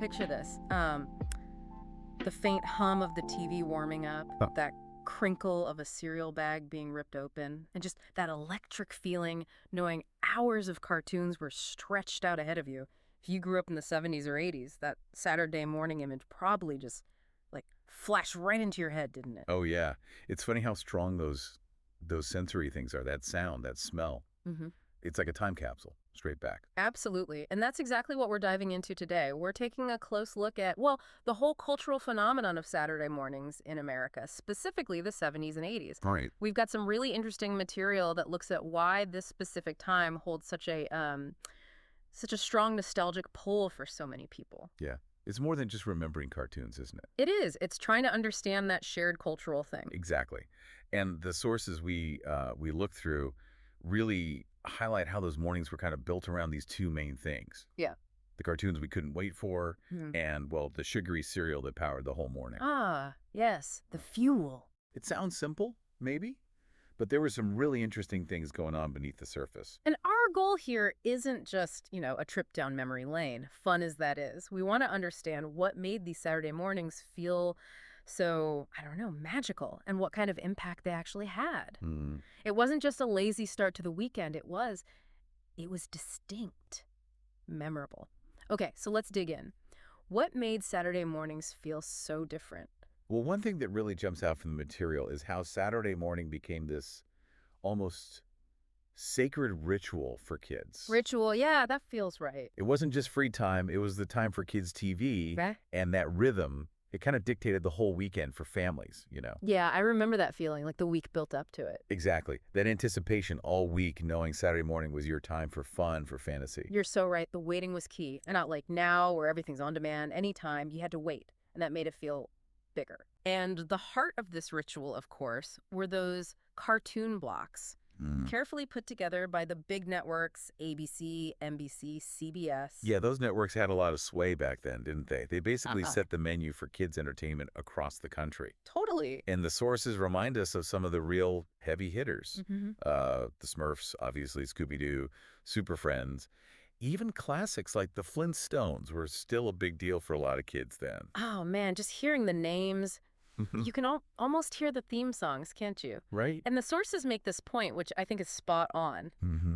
picture this. The faint hum of the TV warming up, that crinkle of a cereal bag being ripped open, and just that electric feeling knowing hours of cartoons were stretched out ahead of you. If you grew up in the 70s or 80s, that Saturday morning image probably just, like, flashed right into your head, didn't it? Oh, yeah. It's funny how strong those sensory things are, that sound, that smell. Mm-hmm. It's like a time capsule, straight back. Absolutely. And that's exactly what we're diving into today. We're taking a close look at, well, the whole cultural phenomenon of Saturday mornings in America, specifically the 70s and 80s. Right. We've got some really interesting material that looks at why this specific time holds such a strong nostalgic pull for so many people. Yeah. It's more than just remembering cartoons, isn't it? It is. It's trying to understand that shared cultural thing. Exactly. And the sources we look through really highlight how those mornings were kind of built around these two main things. Yeah. The cartoons we couldn't wait for, and, well, the sugary cereal that powered the whole morning. Ah, yes, the fuel. It sounds simple, maybe, but there were some really interesting things going on beneath the surface. And our goal here isn't just, a trip down memory lane, fun as that is. We want to understand what made these Saturday mornings feel so, I don't know, magical, and what kind of impact they actually had. It wasn't just a lazy start to the weekend. It was distinct, memorable. Okay, so let's dig in. What made Saturday mornings feel so different? Well, one thing that really jumps out from the material is how Saturday morning became this almost sacred ritual for kids. Ritual, yeah, that feels right. It wasn't just free time. It was the time for kids' TV, Okay. and that rhythm, it kind of dictated the whole weekend for families, Yeah, I remember that feeling, like the week built up to it. Exactly. That anticipation all week, knowing Saturday morning was your time for fun, for fantasy. You're so right. The waiting was key. And not like now where everything's on demand, anytime, you had to wait. And that made it feel bigger. And the heart of this ritual, of course, were those cartoon blocks, carefully put together by the big networks, ABC, NBC, CBS. Yeah, those networks had a lot of sway back then, didn't they? They basically set the menu for kids' entertainment across the country. Totally. And the sources remind us of some of the real heavy hitters. The Smurfs, obviously, Scooby-Doo, Super Friends. Even classics like the Flintstones were still a big deal for a lot of kids then. Oh, man, just hearing the names, you can almost hear the theme songs, can't you? Right. And the sources make this point, which I think is spot on.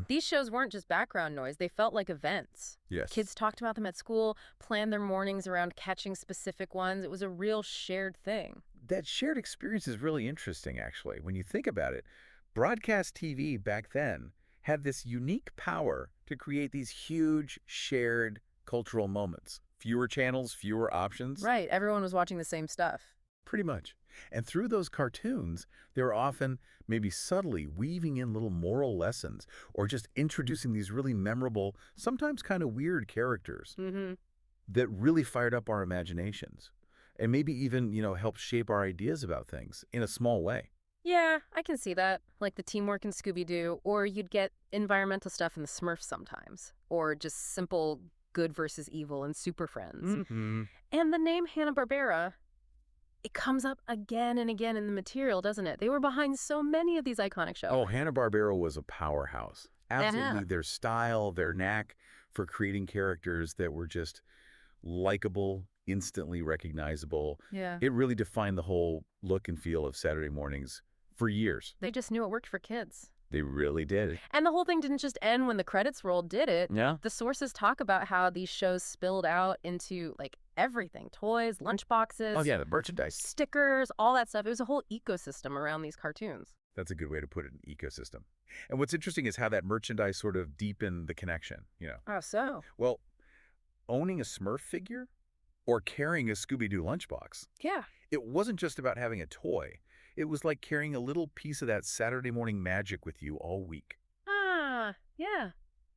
These shows weren't just background noise. They felt like events. Yes. Kids talked about them at school, planned their mornings around catching specific ones. It was a real shared thing. That shared experience is really interesting, actually. When you think about it, broadcast TV back then had this unique power to create these huge shared cultural moments. Fewer channels, fewer options. Right. Everyone was watching the same stuff. Pretty much. And through those cartoons, they were often maybe subtly weaving in little moral lessons or just introducing these really memorable, sometimes kind of weird characters that really fired up our imaginations and maybe even, helped shape our ideas about things in a small way. Yeah, I can see that. Like the teamwork in Scooby-Doo, or you'd get environmental stuff in the Smurfs sometimes, or just simple good versus evil in Super Friends. And the name Hanna-Barbera, it comes up again and again in the material, doesn't it? They were behind so many of these iconic shows. Oh, Hanna-Barbera was a powerhouse. Absolutely. Their style, their knack for creating characters that were just likable, instantly recognizable. Yeah. It really defined the whole look and feel of Saturday mornings for years. They just knew it worked for kids. They really did. And the whole thing didn't just end when the credits rolled, did it? Yeah. The sources talk about how these shows spilled out into, like, everything. Toys, lunchboxes. Oh, yeah, the merchandise. Stickers, all that stuff. It was a whole ecosystem around these cartoons. That's a good way to put it, an ecosystem. And what's interesting is how that merchandise sort of deepened the connection, Oh, so? Well, owning a Smurf figure or carrying a Scooby-Doo lunchbox. Yeah. It wasn't just about having a toy. It was like carrying a little piece of that Saturday morning magic with you all week. Ah, yeah.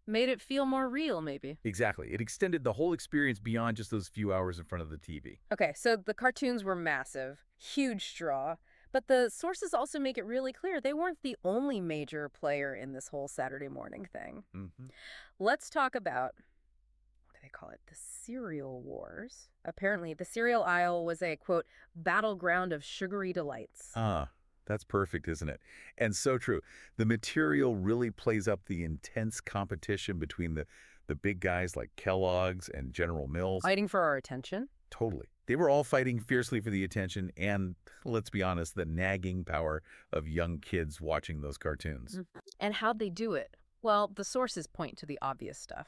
Made it feel more real, maybe. Exactly. It extended the whole experience beyond just those few hours in front of the TV. Okay, so the cartoons were massive, huge draw, but the sources also make it really clear they weren't the only major player in this whole Saturday morning thing. Let's talk about, what do they call it? The cereal wars. Apparently, the cereal aisle was a, quote, battleground of sugary delights. That's perfect, isn't it? And so true. The material really plays up the intense competition between the The big guys like Kellogg's and General Mills. Fighting for our attention? Totally. They were all fighting fiercely for the attention and, let's be honest, the nagging power of young kids watching those cartoons. And how'd they do it? Well, the sources point to the obvious stuff.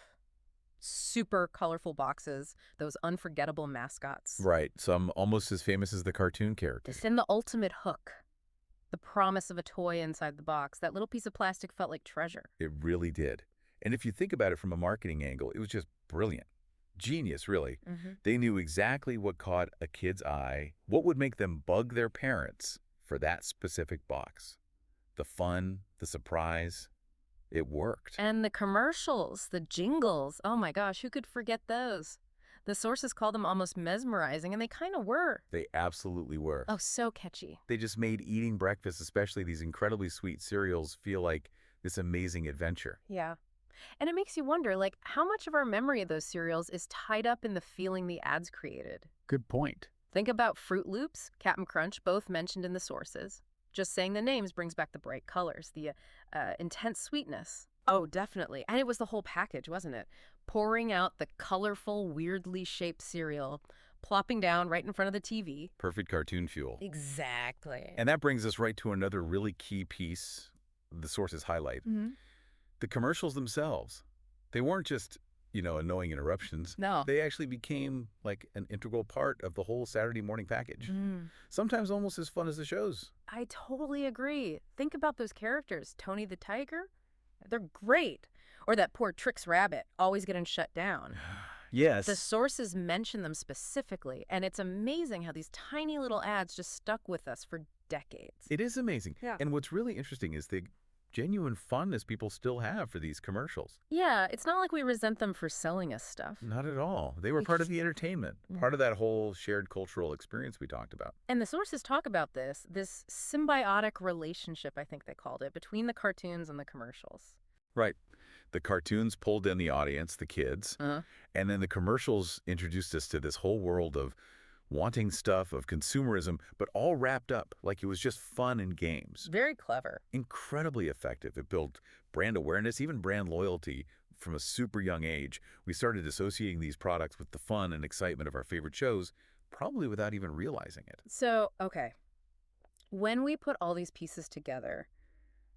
Super colorful boxes, those unforgettable mascots. Right. Some almost as famous as the cartoon characters. Then the ultimate hook. The promise of a toy inside the box. That little piece of plastic felt like treasure. It really did. And if you think about it from a marketing angle, it was just brilliant. Genius, really. They knew exactly what caught a kid's eye, what would make them bug their parents for that specific box. The fun, the surprise, it worked. And the commercials, the jingles, oh my gosh, who could forget those? The sources called them almost mesmerizing, and they kind of were. They absolutely were. Oh, so catchy. They just made eating breakfast, especially these incredibly sweet cereals, feel like this amazing adventure. Yeah. And it makes you wonder, like, how much of our memory of those cereals is tied up in the feeling the ads created? Good point. Think about Fruit Loops, Cap'n Crunch, both mentioned in the sources. Just saying the names brings back the bright colors, the intense sweetness. Oh, definitely. And it was the whole package, wasn't it? Pouring out the colorful, weirdly shaped cereal, plopping down right in front of the TV. Perfect cartoon fuel. Exactly. And that brings us right to another really key piece the sources highlight. The commercials themselves. They weren't just, annoying interruptions. No. They actually became like an integral part of the whole Saturday morning package. Sometimes almost as fun as the shows. I totally agree. Think about those characters. Tony the Tiger. They're great. Or that poor Trix Rabbit, always getting shut down. Yes. The sources mention them specifically, and it's amazing how these tiny little ads just stuck with us for decades. It is amazing. Yeah. And what's really interesting is the genuine fondness people still have for these commercials. Yeah, it's not like we resent them for selling us stuff. Not at all. They were part of the entertainment, part of that whole shared cultural experience we talked about. And the sources talk about this symbiotic relationship, I think they called it, between the cartoons and the commercials. Right. The cartoons pulled in the audience, the kids, and then the commercials introduced us to this whole world of wanting stuff, of consumerism, but all wrapped up like it was just fun and games. Very clever. Incredibly effective. It built brand awareness, even brand loyalty from a super young age. We started associating these products with the fun and excitement of our favorite shows, probably without even realizing it. So, okay, when we put all these pieces together,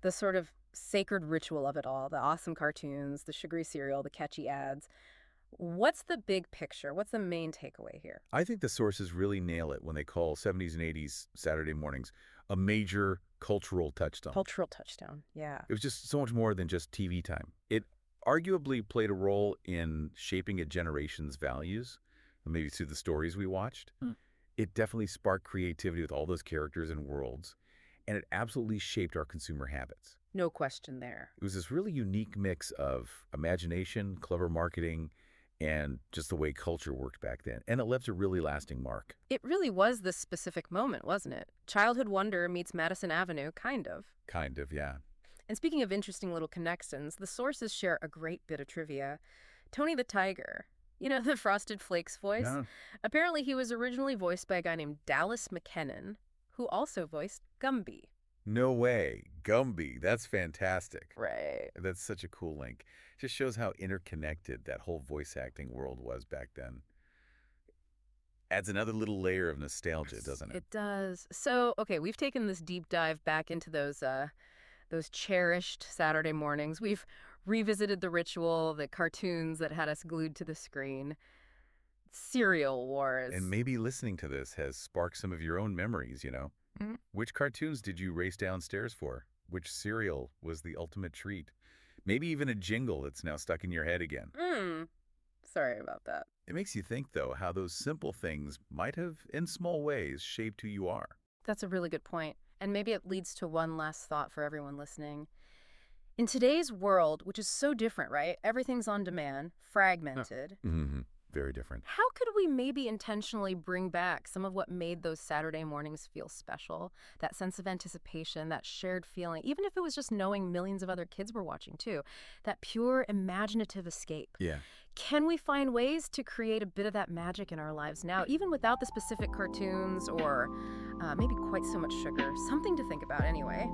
the sort of sacred ritual of it all, the awesome cartoons, the sugary cereal, the catchy ads, what's the big picture? What's the main takeaway here? I think the sources really nail it when they call 70s and 80s Saturday mornings a major cultural touchstone. Cultural touchstone, yeah. It was just so much more than just TV time. It arguably played a role in shaping a generation's values, maybe through the stories we watched. It definitely sparked creativity with all those characters and worlds, and it absolutely shaped our consumer habits. No question there. It was this really unique mix of imagination, clever marketing, and just the way culture worked back then. And it left a really lasting mark. It really was this specific moment, wasn't it? Childhood wonder meets Madison Avenue, kind of. Kind of, yeah. And speaking of interesting little connections, the sources share a great bit of trivia. Tony the Tiger, the Frosted Flakes voice? Yeah. Apparently he was originally voiced by a guy named Dallas McKennon, who also voiced Gumby. No way. Gumby. That's fantastic. Right. That's such a cool link. Just shows how interconnected that whole voice acting world was back then. Adds another little layer of nostalgia, doesn't it? It does. So, okay, we've taken this deep dive back into those cherished Saturday mornings. We've revisited the ritual, the cartoons that had us glued to the screen, cereal wars. And maybe listening to this has sparked some of your own memories, Which cartoons did you race downstairs for? Which cereal was the ultimate treat? Maybe even a jingle that's now stuck in your head again. Sorry about that. It makes you think, though, how those simple things might have, in small ways, shaped who you are. That's a really good point. And maybe it leads to one last thought for everyone listening. In today's world, which is so different, right? Everything's on demand, fragmented. Very different. How could we maybe intentionally bring back some of what made those Saturday mornings feel special? That sense of anticipation, that shared feeling, even if it was just knowing millions of other kids were watching too. That pure imaginative escape. Yeah. Can we find ways to create a bit of that magic in our lives now, even without the specific cartoons or maybe quite so much sugar? Something to think about anyway.